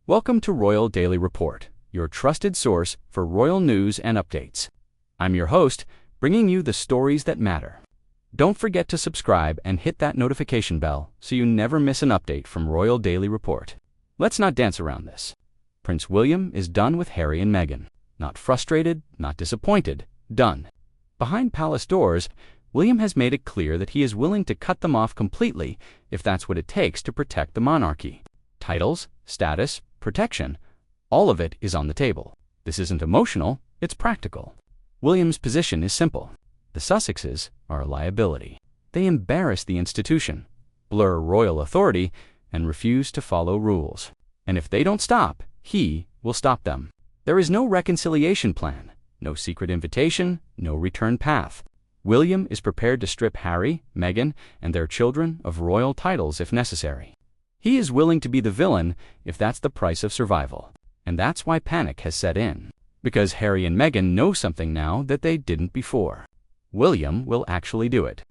Welcome to Royal Daily Report, your trusted source for royal news and updates. I'm your host, bringing you the stories that matter. Don't forget to subscribe and hit that notification bell so you never miss an update from Royal Daily Report. Let's not dance around this. Prince William is done with Harry and Meghan. Not frustrated, not disappointed, done. Behind palace doors, William has made it clear that he is willing to cut them off completely if that's what it takes to protect the monarchy. Titles, status, protection, all of it is on the table. This isn't emotional, it's practical. William's position is simple. The Sussexes are a liability. They embarrass the institution, blur royal authority, and refuse to follow rules. And if they don't stop, he will stop them. There is no reconciliation plan, no secret invitation, no return path. William is prepared to strip Harry, Meghan, and their children of royal titles if necessary. He is willing to be the villain if that's the price of survival. And that's why panic has set in. Because Harry and Meghan know something now that they didn't before. William will actually do it.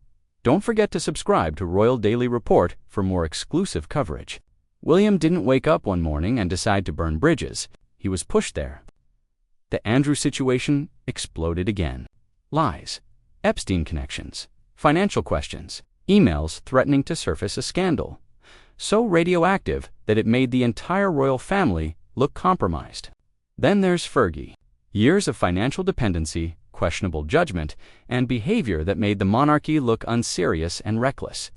Don't forget to subscribe to Royal Daily Report for more exclusive coverage. William didn't wake up one morning and decide to burn bridges. He was pushed there. The Andrew situation exploded again. Lies, Epstein connections, financial questions, emails threatening to surface a scandal. So radioactive that it made the entire royal family look compromised. Then there's Fergie. Years of financial dependency, questionable judgment, and behavior that made the monarchy look unserious and reckless.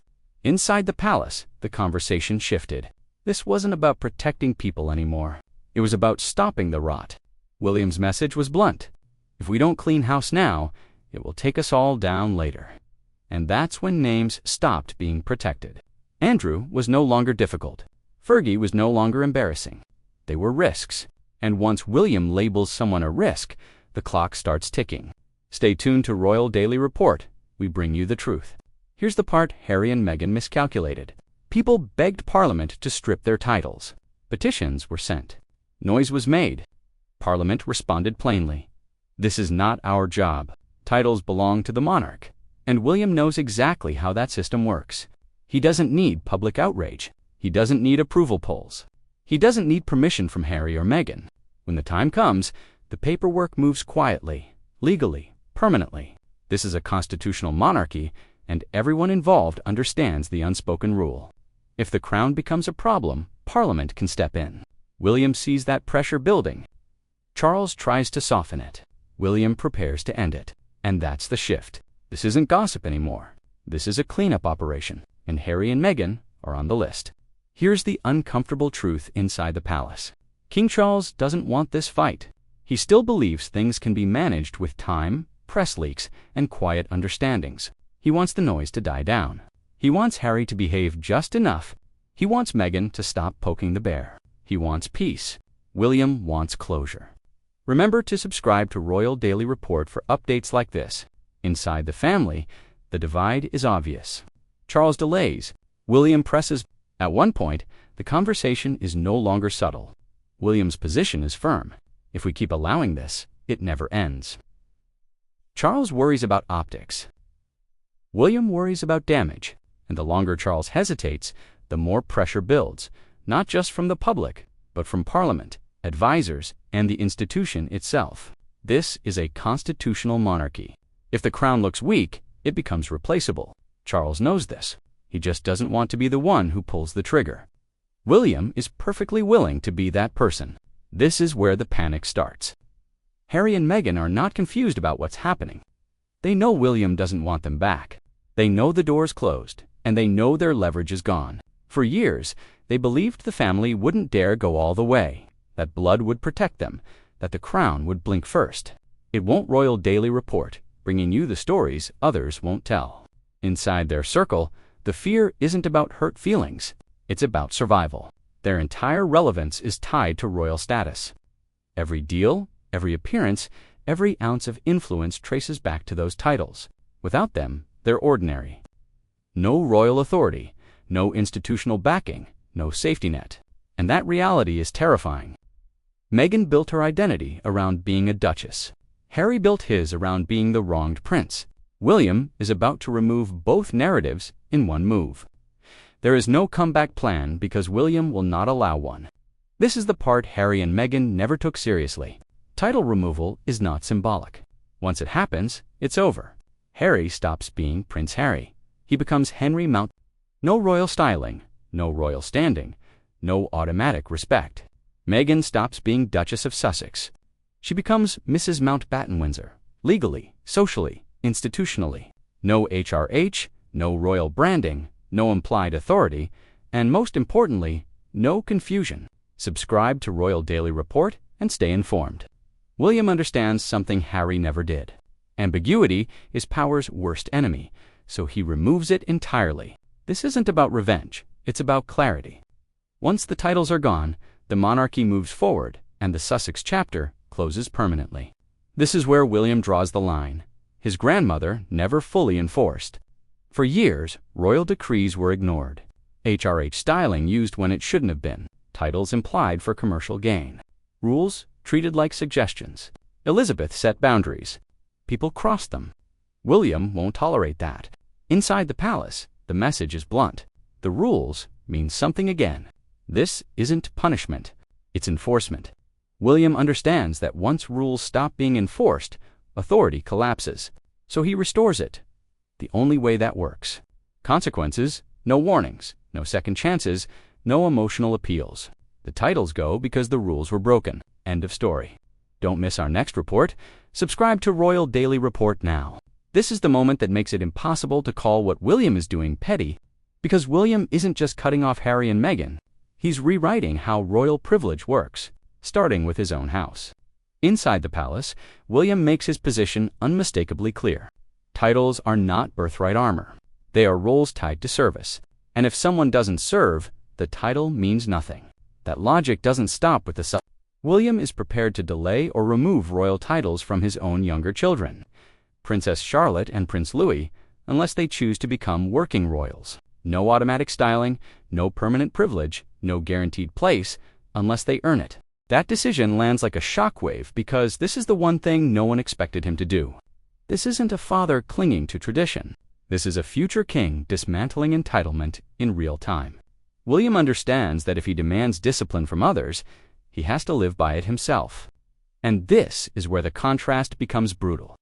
Inside the palace, the conversation shifted. This wasn't about protecting people anymore. It was about stopping the rot. William's message was blunt. If we don't clean house now, it will take us all down later. And that's when names stopped being protected. Andrew was no longer difficult. Fergie was no longer embarrassing. They were risks. And once William labels someone a risk, the clock starts ticking. Stay tuned to Royal Daily Report. We bring you the truth. Here's the part Harry and Meghan miscalculated. People begged Parliament to strip their titles. Petitions were sent. Noise was made. Parliament responded plainly. This is not our job. Titles belong to the monarch. And William knows exactly how that system works. He doesn't need public outrage. He doesn't need approval polls. He doesn't need permission from Harry or Meghan. When the time comes, the paperwork moves quietly, legally, permanently. This is a constitutional monarchy, and everyone involved understands the unspoken rule. If the crown becomes a problem, Parliament can step in. William sees that pressure building. Charles tries to soften it. William prepares to end it. And that's the shift. This isn't gossip anymore. This is a cleanup operation. And Harry and Meghan are on the list. Here's the uncomfortable truth inside the palace. King Charles doesn't want this fight. He still believes things can be managed with time, press leaks, and quiet understandings. He wants the noise to die down. He wants Harry to behave just enough. He wants Meghan to stop poking the bear. He wants peace. William wants closure. Remember to subscribe to Royal Daily Report for updates like this. Inside the family, the divide is obvious. Charles delays. William presses. At one point, the conversation is no longer subtle. William's position is firm. If we keep allowing this, it never ends. Charles worries about optics. William worries about damage. And the longer Charles hesitates, the more pressure builds, not just from the public, but from Parliament, advisors, and the institution itself. This is a constitutional monarchy. If the crown looks weak, it becomes replaceable. Charles knows this. He just doesn't want to be the one who pulls the trigger. William is perfectly willing to be that person. This is where the panic starts. Harry and Meghan are not confused about what's happening. They know William doesn't want them back. They know the door's closed, and they know their leverage is gone. For years, they believed the family wouldn't dare go all the way, that blood would protect them, that the crown would blink first. It won't. Royal Daily Report, bringing you the stories others won't tell. Inside their circle, the fear isn't about hurt feelings. It's about survival. Their entire relevance is tied to royal status. Every deal, every appearance, every ounce of influence traces back to those titles. Without them, they're ordinary. No royal authority, no institutional backing, no safety net. And that reality is terrifying. Meghan built her identity around being a duchess. Harry built his around being the wronged prince. William is about to remove both narratives in one move. There is no comeback plan because William will not allow one. This is the part Harry and Meghan never took seriously. Title removal is not symbolic. Once it happens, it's over. Harry stops being Prince Harry. He becomes Henry Mount. No royal styling, no royal standing, no automatic respect. Meghan stops being Duchess of Sussex. She becomes Mrs. Mountbatten Windsor, legally, socially, institutionally. No HRH, no royal branding, no implied authority, and most importantly, no confusion. Subscribe to Royal Daily Report and stay informed. William understands something Harry never did. Ambiguity is power's worst enemy, so he removes it entirely. This isn't about revenge, it's about clarity. Once the titles are gone, the monarchy moves forward, and the Sussex chapter closes permanently. This is where William draws the line. His grandmother never fully enforced. For years, royal decrees were ignored. HRH styling used when it shouldn't have been. Titles implied for commercial gain. Rules treated like suggestions. Elizabeth set boundaries. People crossed them. William won't tolerate that. Inside the palace, the message is blunt. The rules mean something again. This isn't punishment, it's enforcement. William understands that once rules stop being enforced, authority collapses. So he restores it. The only way that works. Consequences, no warnings, no second chances, no emotional appeals. The titles go because the rules were broken. End of story. Don't miss our next report. Subscribe to Royal Daily Report now. This is the moment that makes it impossible to call what William is doing petty, because William isn't just cutting off Harry and Meghan. He's rewriting how royal privilege works, starting with his own house. Inside the palace, William makes his position unmistakably clear. Titles are not birthright armor. They are roles tied to service. And if someone doesn't serve, the title means nothing. That logic doesn't stop with the William is prepared to delay or remove royal titles from his own younger children, Princess Charlotte and Prince Louis, unless they choose to become working royals. No automatic styling, no permanent privilege, no guaranteed place, unless they earn it. That decision lands like a shockwave because this is the one thing no one expected him to do. This isn't a father clinging to tradition. This is a future king dismantling entitlement in real time. William understands that if he demands discipline from others, he has to live by it himself. And this is where the contrast becomes brutal.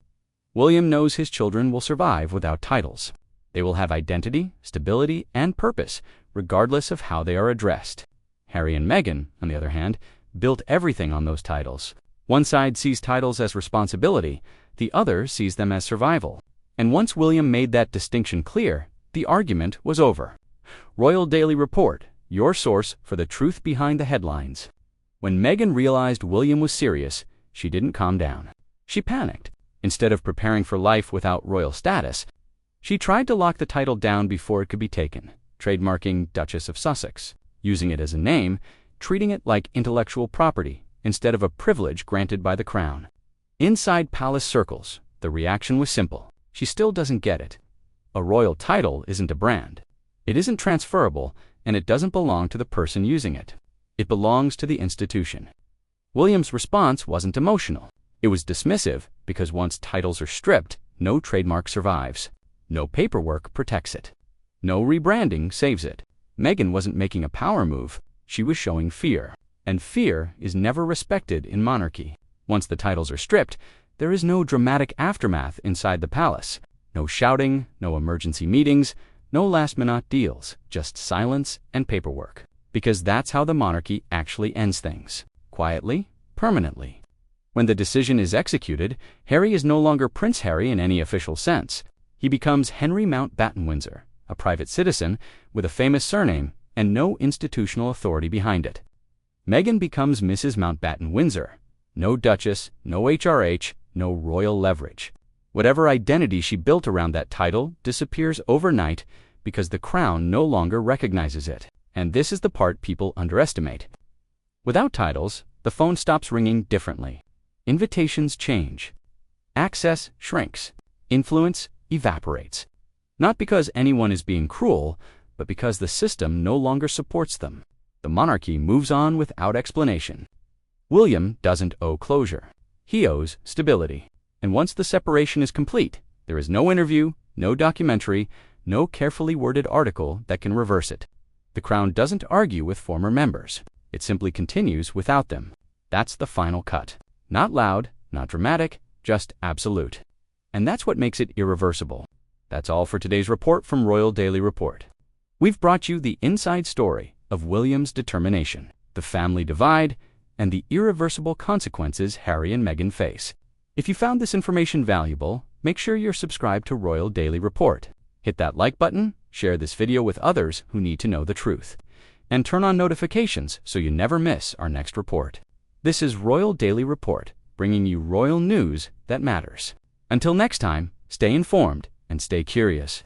William knows his children will survive without titles. They will have identity, stability, and purpose, regardless of how they are addressed. Harry and Meghan, on the other hand, built everything on those titles. One side sees titles as responsibility, the other sees them as survival. And once William made that distinction clear, the argument was over. Royal Daily Report, your source for the truth behind the headlines. When Meghan realized William was serious, she didn't calm down. She panicked. Instead of preparing for life without royal status, she tried to lock the title down before it could be taken, trademarking Duchess of Sussex, using it as a name, treating it like intellectual property instead of a privilege granted by the crown. Inside palace circles, the reaction was simple. She still doesn't get it. A royal title isn't a brand. It isn't transferable, and it doesn't belong to the person using it. It belongs to the institution. William's response wasn't emotional. It was dismissive because once titles are stripped, no trademark survives. No paperwork protects it. No rebranding saves it. Meghan wasn't making a power move. She was showing fear. And fear is never respected in monarchy. Once the titles are stripped, there is no dramatic aftermath inside the palace. No shouting, no emergency meetings, no last-minute deals, just silence and paperwork. Because that's how the monarchy actually ends things. Quietly, permanently. When the decision is executed, Harry is no longer Prince Harry in any official sense. He becomes Henry Mountbatten Windsor, a private citizen with a famous surname and no institutional authority behind it. Meghan becomes Mrs. Mountbatten Windsor. No Duchess, no HRH, no royal leverage. Whatever identity she built around that title disappears overnight because the crown no longer recognizes it. And this is the part people underestimate. Without titles, the phone stops ringing differently. Invitations change. Access shrinks. Influence evaporates. Not because anyone is being cruel, but because the system no longer supports them. The monarchy moves on without explanation. William doesn't owe closure. He owes stability. And once the separation is complete, there is no interview, no documentary, no carefully worded article that can reverse it. The crown doesn't argue with former members. It simply continues without them. That's the final cut. Not loud, not dramatic, just absolute. And that's what makes it irreversible. That's all for today's report from Royal Daily Report. We've brought you the inside story of William's determination, the family divide, and the irreversible consequences Harry and Meghan face. If you found this information valuable, make sure you're subscribed to Royal Daily Report. Hit that like button, share this video with others who need to know the truth, and turn on notifications so you never miss our next report. This is Royal Daily Report, bringing you royal news that matters. Until next time, stay informed and stay curious.